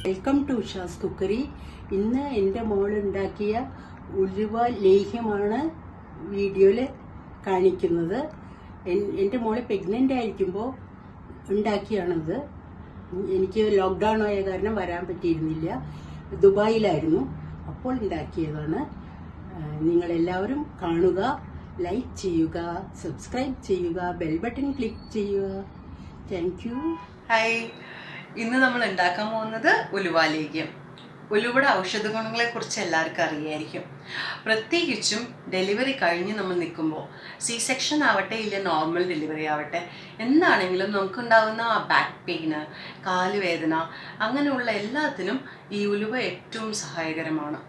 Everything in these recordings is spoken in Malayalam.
Welcome to ഉഷാസ് cookery. ഇന്ന് എൻ്റെ മോൾ ഉണ്ടാക്കിയ ഉലുവ ലേഹ്യമാണ് വീഡിയോയിൽ കാണിക്കുന്നത്. എൻ്റെ മോള് പ്രഗ്നൻ്റ് ആയിരിക്കുമ്പോൾ ഉണ്ടാക്കിയാണത്. എനിക്ക് ലോക്ക്ഡൗൺ ആയ കാരണം വരാൻ പറ്റിയിരുന്നില്ല, ദുബായിലായിരുന്നു. അപ്പോൾ ഉണ്ടാക്കിയതാണ്. നിങ്ങളെല്ലാവരും കാണുക, ലൈക്ക് ചെയ്യുക, സബ്സ്ക്രൈബ് ചെയ്യുക, ബെൽ ബട്ടൺ ക്ലിക്ക് ചെയ്യുക. Thank you. ഹായ്, ഇന്ന് നമ്മൾ ഉണ്ടാക്കാൻ പോകുന്നത് ഉലുവ ലേഹ്യം. ഉലുവയുടെ ഔഷധ ഗുണങ്ങളെക്കുറിച്ച് എല്ലാവർക്കും അറിയായിരിക്കും. പ്രത്യേകിച്ചും ഡെലിവറി കഴിഞ്ഞ് നമ്മൾ നിൽക്കുമ്പോൾ, സെക്ഷൻ ആവട്ടെ ഇല്ല നോർമൽ ഡെലിവറി ആവട്ടെ, എന്താണെങ്കിലും നമുക്കുണ്ടാകുന്ന ആ ബാക്ക് പെയിന്, കാലുവേദന, അങ്ങനെയുള്ള എല്ലാത്തിനും ഈ ഉലുവ ഏറ്റവും സഹായകരമാണ്.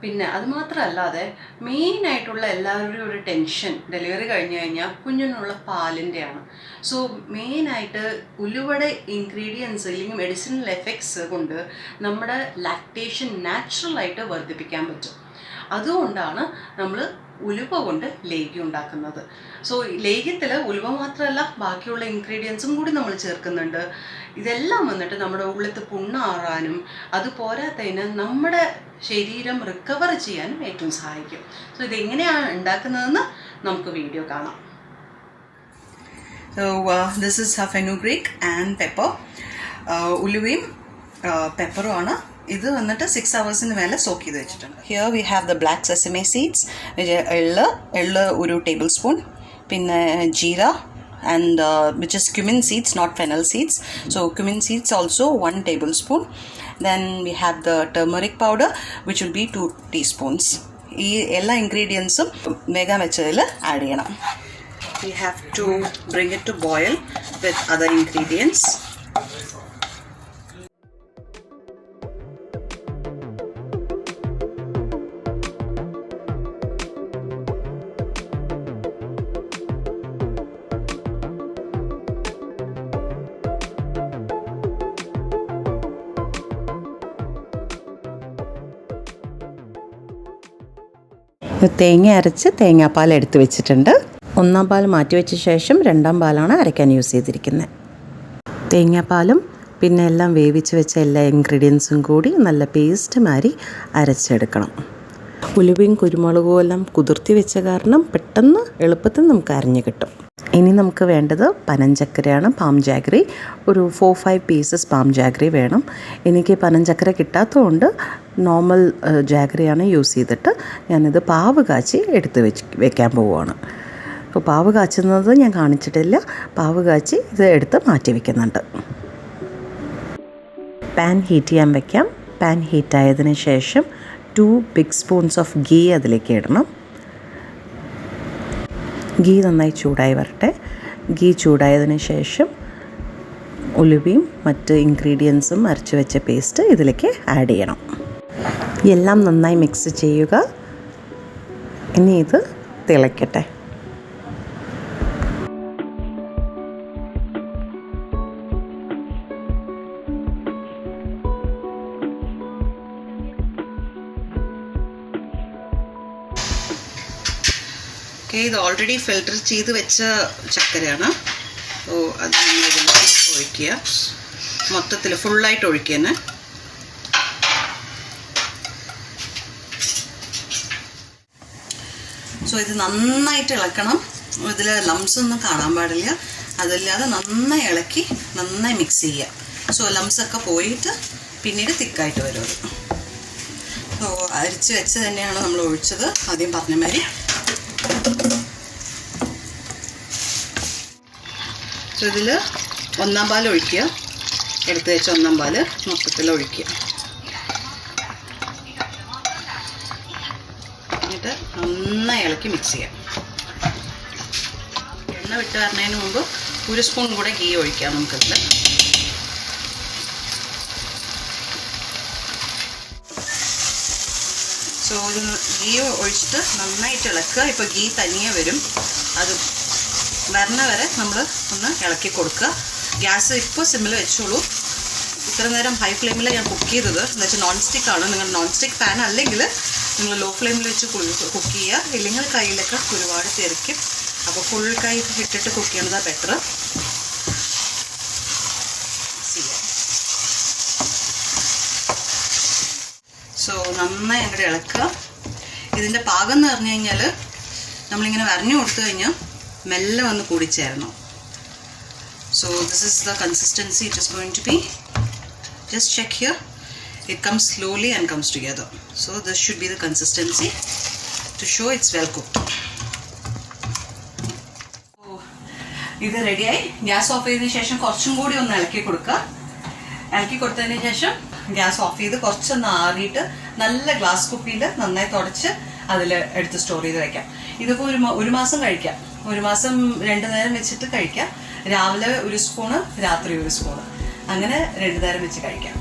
പിന്നെ അതുമാത്രമല്ലാതെ മെയിനായിട്ടുള്ള എല്ലാവരുടെയും ഒരു ടെൻഷൻ ഡെലിവറി കഴിഞ്ഞ് കഴിഞ്ഞാൽ കുഞ്ഞിനുള്ള പാലിൻ്റെയാണ്. സോ മെയിനായിട്ട് ഉലുവയുടെ ഇൻഗ്രീഡിയൻസ് അല്ലെങ്കിൽ മെഡിസിനൽ എഫക്ട്സ് കൊണ്ട് നമ്മുടെ ലാക്ടേഷൻ നാച്ചുറലായിട്ട് വർദ്ധിപ്പിക്കാൻ പറ്റും. അതുകൊണ്ടാണ് നമ്മൾ ഉലുവ കൊണ്ട് ലേഹ്യം ഉണ്ടാക്കുന്നത്. സോ ലേഹ്യത്തിൽ ഉലുവ മാത്രമല്ല, ബാക്കിയുള്ള ഇൻഗ്രീഡിയൻസും കൂടി നമ്മൾ ചേർക്കുന്നുണ്ട്. ഇതെല്ലാം വന്നിട്ട് നമ്മുടെ ഉള്ളിലത്തെ പുണ്ണാറാനും അതുപോരാത്തതിന് നമ്മുടെ ശരീരം റിക്കവർ ചെയ്യാനും ഏറ്റവും സഹായിക്കും. സോ ഇതെങ്ങനെയാണ് ഉണ്ടാക്കുന്നതെന്ന് നമുക്ക് വീഡിയോ കാണാം. So this is fenugreek and pepper. ഉലുവയും പെപ്പറും ആണ്. ഇത് വന്നിട്ട് 6 hours മേലെ സോക്ക് ചെയ്ത് വെച്ചിട്ടുണ്ട്. Here we have the black sesame seeds, എള്ള് ഒരു ടേബിൾ സ്പൂൺ, പിന്നെ jeera and which is cumin seeds, not fennel seeds. So cumin seeds also 1 tablespoon. Then we have the turmeric powder, which will be 2 teaspoons. ഈ എല്ലാ ഇൻഗ്രീഡിയൻസും വേഗം വെച്ചതിൽ ആഡ് ചെയ്യണം. We have to bring it to boil with other ingredients. തേങ്ങ അരച്ച് തേങ്ങാപ്പാൽ എടുത്ത് വെച്ചിട്ടുണ്ട്. 1-ാം പാൽ മാറ്റി വെച്ച ശേഷം 2-ാം പാലാണ് അരയ്ക്കാൻ യൂസ് ചെയ്തിരിക്കുന്നത്. തേങ്ങാപ്പാലും പിന്നെ എല്ലാം വേവിച്ച് വെച്ച എല്ലാ ഇൻഗ്രീഡിയൻസും കൂടി നല്ല പേസ്റ്റ് മാതിരി അരച്ചെടുക്കണം. ഉലുവയും കുരുമുളകും എല്ലാം കുതിർത്തി വെച്ച കാരണം പെട്ടെന്ന് എളുപ്പത്തിൽ നമുക്ക് അരഞ്ഞ് കിട്ടും. ഇനി നമുക്ക് വേണ്ടത് പനഞ്ചക്കരയാണ്, പാം ജാഗ്രി. ഒരു 4-5 പീസസ് പാം ജാഗ്രി വേണം. എനിക്ക് പനഞ്ചക്കര കിട്ടാത്തതുകൊണ്ട് നോർമൽ ജാഗ്രിയാണ് യൂസ് ചെയ്തിട്ട് ഞാനിത് പാവ് കാച്ചി എടുത്ത് വെക്കാൻ പോവുകയാണ്. അപ്പോൾ പാവ് കാച്ചുന്നത് ഞാൻ കാണിച്ചിട്ടില്ല. പാവ് കാച്ചി ഇത് എടുത്ത് മാറ്റി വയ്ക്കുന്നുണ്ട്. പാൻ ഹീറ്റ് ചെയ്യാൻ വയ്ക്കാം. പാൻ ഹീറ്റായതിന് ശേഷം 2 big spoons ഓഫ് ഗീ അതിലേക്ക് ഇടണം. ഗീ നന്നായി ചൂടായി വരട്ടെ. ഗീ ചൂടായതിന് ശേഷം ഉലുവയും മറ്റ് ഇൻഗ്രീഡിയൻസും അരച്ച് വെച്ച പേസ്റ്റ് ഇതിലേക്ക് ആഡ് ചെയ്യണം. എല്ലാം നന്നായി മിക്സ് ചെയ്യുക. ഇനി ഇത് തിളയ്ക്കട്ടെ. ഇത് ഓൾറെഡി ഫിൽട്ടർ ചെയ്ത് വെച്ച ചക്കരയാണ്. സോ അത് നമ്മളിതിൽ ഒഴിക്കുക. മൊത്തത്തിൽ ഫുള്ളായിട്ട് ഒഴിക്കുക തന്നെ. സോ ഇത് നന്നായിട്ട് ഇളക്കണം. ഇതിൽ ലംസ് ഒന്നും കാണാൻ പാടില്ല. അതല്ലാതെ നന്നായി ഇളക്കി നന്നായി മിക്സ് ചെയ്യുക. സോ ലംസൊക്കെ പോയിട്ട് പിന്നീട് തിക്കായിട്ട് വരും അത്. സോ അരിച്ച് വെച്ച് തന്നെയാണ് നമ്മൾ ഒഴിച്ചത്, ആദ്യം പറഞ്ഞ മാതിരി. സോ ഇതിൽ 1-ാം പാൽ ഒഴിക്കുക. എടുത്ത് വെച്ച 1-ാം പാൽ മൊത്തത്തിൽ ഒഴിക്കുക. എന്നിട്ട് നന്നായി ഇളക്കി മിക്സ് ചെയ്യാം. എണ്ണ വിട്ട് വരണതിന് മുമ്പ് 1 സ്പൂൺ കൂടെ ഗീ ഒഴിക്കാം നമുക്കിതിൽ. സോ ഗീ ഒഴിച്ചിട്ട് നന്നായിട്ട് ഇളക്കുക. ഇപ്പോൾ ഗീ തനിയെ വരും. അത് വരണ വരെ നമ്മൾ ഒന്ന് ഇളക്കി കൊടുക്കുക. ഗ്യാസ് ഇപ്പോൾ സിമ്മിൽ വെച്ചോളൂ. ഇത്ര നേരം ഹൈ ഫ്ലെയിമിൽ ഞാൻ കുക്ക് ചെയ്തത്. എന്ന് വെച്ചാൽ നോൺ സ്റ്റിക്കാണ്. നിങ്ങൾ നോൺ സ്റ്റിക്ക് പാൻ അല്ലെങ്കിൽ നിങ്ങൾ ലോ ഫ്ലെയിമിൽ വെച്ച് കുക്ക് ചെയ്യുക, ഇല്ലെങ്കിൽ കയ്യിലൊക്കെ ഒരുപാട് തെറിക്കും. അപ്പോൾ ഫുൾ കൈ ഇട്ടിട്ട് കുക്ക് ചെയ്യുന്നതാണ് ബെറ്റർ. സോ നന്നായി അങ്ങോട്ട് ഇളക്കുക. ഇതിൻ്റെ പാകം എന്ന് പറഞ്ഞു കഴിഞ്ഞാൽ നമ്മളിങ്ങനെ വരഞ്ഞു കൊടുത്തു കഴിഞ്ഞാൽ മെല്ലെ വന്ന് കൂടിച്ചേരണം. So this is the consistency it is going to be. Just check here. It comes slowly and comes together. So this should be the consistency to show it's well cooked. So ഇത് റെഡിയായി. ഗ്യാസ് ഓഫ് ചെയ്തതിന് ശേഷം കുറച്ചും കൂടി ഒന്ന് ഇളക്കി കൊടുക്കുക. ഇളക്കി കൊടുത്തതിന് ശേഷം ഗ്യാസ് ഓഫ് ചെയ്ത് കുറച്ചൊന്ന് ആറിയിട്ട് നല്ല ഗ്ലാസ് കുപ്പിയിൽ നന്നായി തുടച്ച് അതിൽ എടുത്ത് സ്റ്റോർ ചെയ്ത് വയ്ക്കാം. ഇതിപ്പോൾ ഒരു മാസം കഴിക്കാം. ഒരു മാസം 2 നേരം വെച്ചിട്ട് കഴിക്കാം. രാവിലെ 1 സ്പൂണ്, രാത്രി 1 സ്പൂണ്, അങ്ങനെ 2 നേരം വെച്ച് കഴിക്കാം.